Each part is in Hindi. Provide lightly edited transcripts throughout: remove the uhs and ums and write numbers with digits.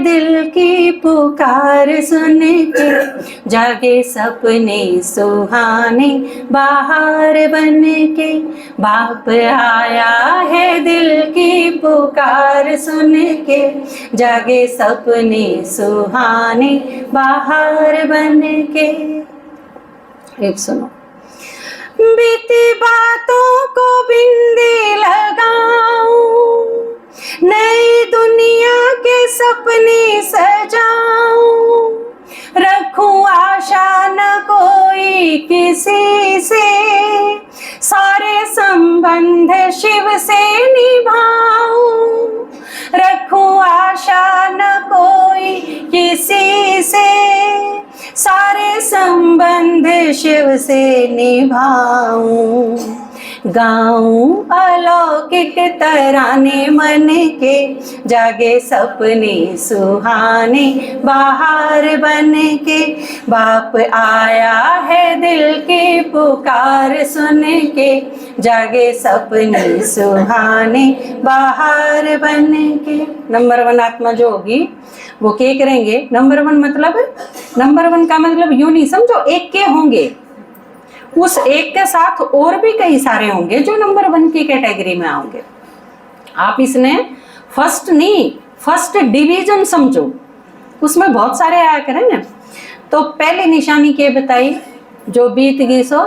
दिल की पुकार सुन के, जागे सपने सुहाने बाहर बन के। बाप आया है दिल की पुकार सुन के, जागे सपने सुहाने बाहर बन के। एक सुनो। बीती बातों को बिंदी लगाऊं, नई दुनिया के सपने सजाऊं, रखूं आशा न कोई किसी से, सारे संबंध शिव से निभाऊं, रखूं आशा न कोई किसी से, सारे संबंध शिव से निभाऊं, गाऊं अलौकिक तराने मन के, जागे सपने सुहाने बाहर बन के। बाप आया है दिल की पुकार सुन के, जागे सपने सुहाने बाहर बन के। नंबर 1 आत्मा जो होगी वो क्या करेंगे? नंबर 1 मतलब, नंबर 1 का मतलब यूं नहीं समझो एक के होंगे, उस एक के साथ और भी कई सारे होंगे जो नंबर 1 की कैटेगरी में आओगे। आप इसने फर्स्ट नहीं, फर्स्ट डिवीजन समझो, उसमें बहुत सारे आया करें ना। तो पहली निशानी क्या बताई? जो बीत गई सो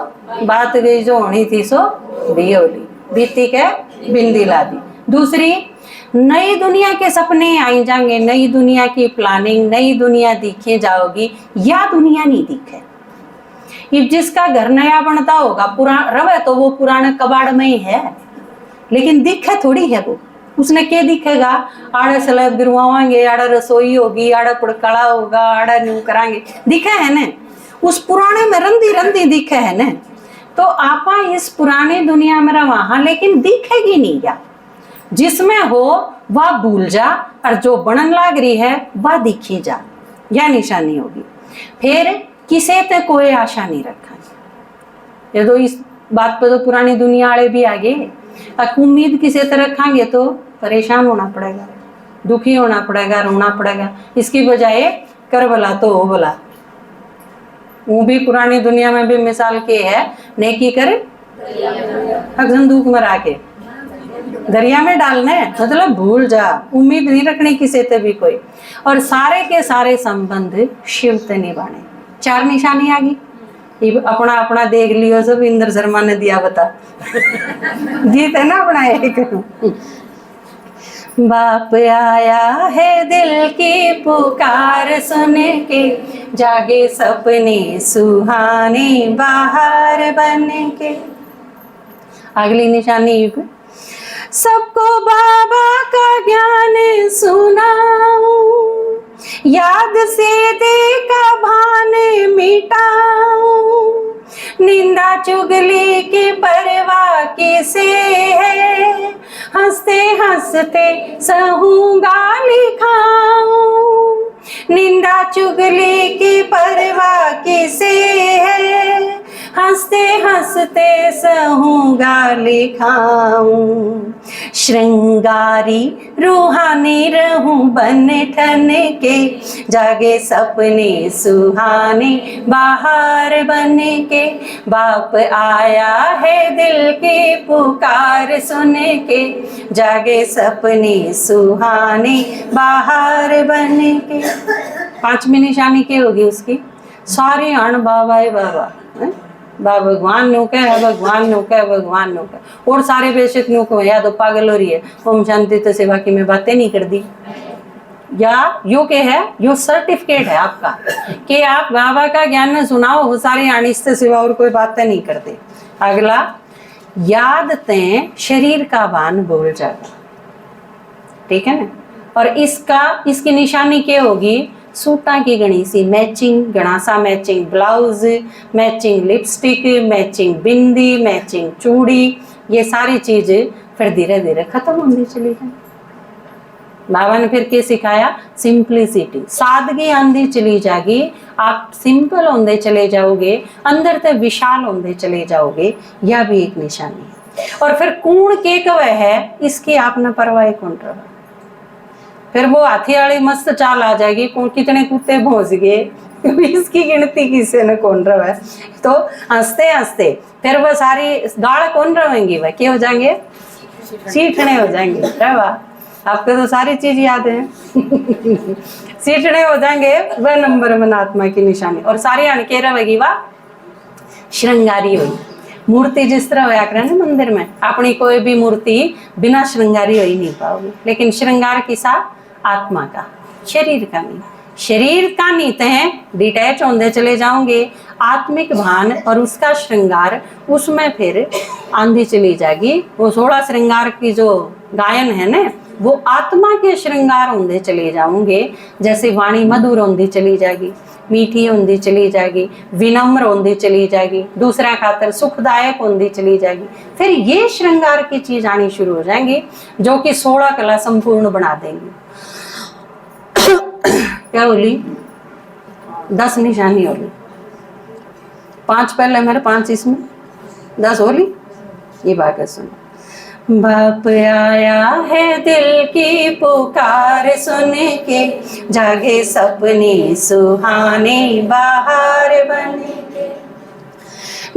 बात गई, जो होनी थी सो बियोली, बीती के बिंदी ला दी। दूसरी, नई दुनिया के सपने आई जाएंगे, नई दुनिया की प्लानिंग, नई दुनिया दिखे जाओगी, या दुनिया नहीं दिखे। जिसका घर नया बनता होगा, रवे तो वो पुराने कबाड़ में ही है, लेकिन दिखे थोड़ी है वो। उसने क्या दिखेगा? आड़े सलब गिरवाएंगे, आड़ा रसोई होगी, आड़ा पुड़कड़ा होगा, आड़ा न्यू कराएंगे, दिखे है न। उस पुराने में रंदी रंदी दिखे है न। तो आपा इस पुरानी दुनिया में रहा, लेकिन दिखेगी नहीं। या जिसमें हो वह भूल जा, और जो बनन लाग रही है वह दिखी जा, यह निशानी होगी। फिर किसे ते कोई आशा नहीं रखा। ये तो इस बात पे तो पुरानी दुनिया वाले भी आ गए। उम्मीद किसे ते रखेंगे तो परेशान होना पड़ेगा, दुखी होना पड़ेगा, रोना पड़ेगा। इसकी बजाय कर भला तो हो भला। वो भी पुरानी दुनिया में भी मिसाल के है, नेकी करे संदूक में राके दरिया में डालने, मतलब भूल जा, उम्मीद नहीं रखनी किसी से भी कोई। और सारे के सारे संबंध शिव से निभाने। 4 निशानी आ गई। अपना अपना देख लियो सब। इंद्र शर्मा ने दिया बता जीत है ना अपना एक। बाप आया है दिल की पुकार सुन के, जागे सपने सुहाने बाहर बन के। अगली निशानी, सबको बाबा का ज्ञान सुनाऊं, याद से देखा भान मिटाऊं, निंदा चुगली की परवाह किसे है, हंसते हंसते सहूंगा लिखाऊं, निंदा चुगली की परवाह किसे है, हंसते हंसते सहूंगा लिखाऊं, श्रृंगारी रूहानी रहूं बन ठन के, जागे सपने सुहाने बाहर बन के। बाप आया है दिल की पुकार सुन के, जागे सपने सुहाने बाहर बन के। 5वीं निशानी क्या होगी उसकी? सारे अण बाबा है बाबा, बा भगवान नो कह, भगवान नो कह, भगवान नो कह। और सारे बेशक नो को या तो पागल हो रही है, ओम शांति तो सेवा की मैं बातें नहीं कर दी। या यो के है, यो सर्टिफिकेट है आपका कि आप बाबा का ज्ञान में सुनाओ, वो सारे आनिश से सिवा और कोई बातें नहीं करते। अगला, याद ते शरीर का भान भूल जाएगा, ठीक है ना। और इसकी निशानी क्या होगी? सूटा की गणी सी मैचिंग, गणासा matching blouse, matching lipstick, matching bindi, matching चूड़ी, ये सारी चीजें फिर धीरे धीरे खत्म होती चली जाए। बाबा ने फिर क्या सिखाया? सिंपलिसिटी, सादगी आंधी चली जाएगी, आप सिंपल होंदे चले जाओगे, अंदर से विशाल होंदे चले जाओगे। यह भी एक निशानी है। और फिर कूण के कवे है, इसकी आपने परवाह कौन रहा? फिर वो हाथी वाली मस्त चाल आ जाएगी, कितने कुत्ते पहुंच गए इसकी गिनती किसी ने कौन रहा है। तो हंसते हंसते फिर वो सारी गाड़ कौन रहेंगी, वह क्या हो जाएंगे, सीठने हो जाएंगे। क्या वाह, आपको तो सारी चीज याद है सीठने हो जाएंगे, वह नंबर 1 आत्मा की निशानी। और सारी अणके रहेगी वाह श्रृंगारी हुई मूर्ति, जिस तरह होया करे ना मंदिर में, अपनी कोई भी मूर्ति बिना श्रृंगारी हो ही नहीं पाओगी। लेकिन श्रृंगार किसा, आत्मा का, शरीर का नहीं। शरीर का नीते हैं डिटैच होते चले जाओगे, आत्मिक भान और उसका श्रृंगार, उसमें फिर आंधी चली जाएगी। वो 16 श्रृंगार की जो गायन है ना, वो आत्मा के श्रृंगार होंगे चले जाओगे। जैसे वाणी मधुर होंगी चली जाएगी, मीठी होंगी चली जाएगी, विनम्र होंगी चली जाएगी, दूसरा खातर सुखदायक होंगी चली जाएगी। फिर ये श्रृंगार की चीज आनी शुरू हो जाएंगी, जो कि 16 कला संपूर्ण बना देंगी। क्या बोली, 10 निशानी होली, 5 पहले मेरे, 5 इसमें, 10 होली। ये बात सुनो, बाप आया है दिल की पुकार सुन के, जागे सपने सुहाने बाहर बने के,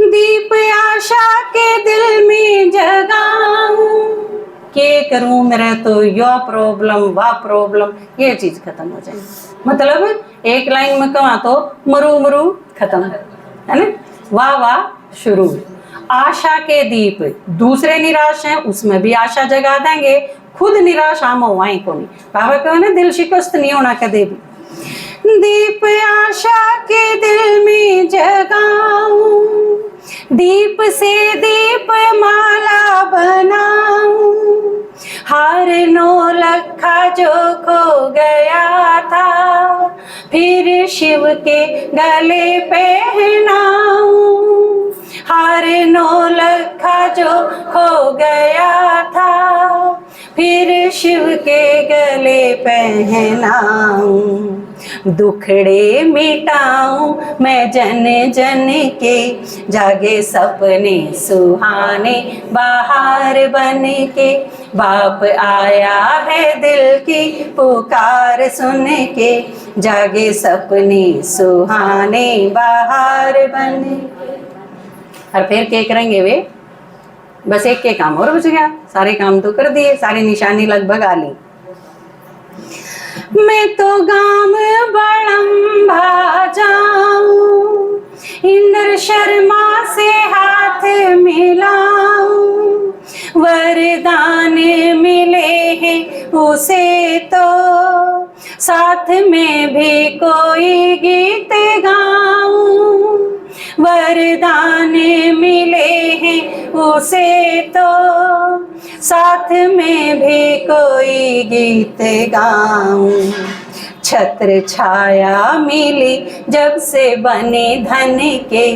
दीप आशा के दिल में जगाऊं, के करूं मेरा तो यो प्रॉब्लम वा प्रॉब्लम, ये चीज खत्म हो जाए। मतलब एक लाइन में कहा तो मरु मरु खत्म है ना, वाह वाह शुरू। आशा के दीप, दूसरे निराश हैं उसमें भी आशा जगा देंगे, खुद निराश हम हुआई को नहीं। बाबा कहो ना दिल शिकस्त नहीं होना कदे भी। दीप आशा के दिल में जगाऊं, दीप से दीप माला बनाऊं, हार 9 लखा जो खो गया था, फिर शिव के गले पहनाऊं, हार 9 लखा जो खो गया था, फिर शिव के गले पहनाऊं, दुखड़े मिटाऊं मैं जन जन के, जागे सपने सुहाने बाहर बन के, बाप आया है दिल की पुकार सुन के, जागे सपने सुहाने बाहर बन के। और फिर क्या करेंगे वे, बस एक के काम और बच गया, सारे काम तो कर दिए, सारी निशानी लगभग आ ली। मैं तो गाम बड़म्बा जाऊं, इंद्र शर्मा से हाथ मिलाऊं, वरदान मिले हैं उसे तो, साथ में भी कोई गीत गाऊं, वरदान मिले हैं उसे तो, साथ में भी कोई गीत गाऊं, छत्र छाया मिली जब से बने धन के,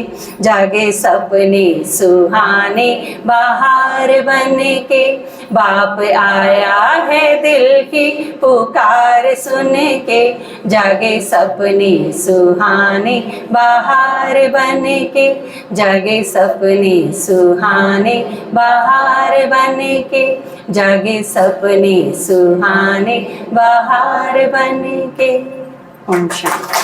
जागे सपने सुहाने बाहर बन के, बाप आया है दिल की पुकार सुन के, जागे सपने सुहाने बाहर बन के, जागे सपने सुहाने बाहर बन के, जागे सपने सुहाने बाहर बन के। ओम शांति।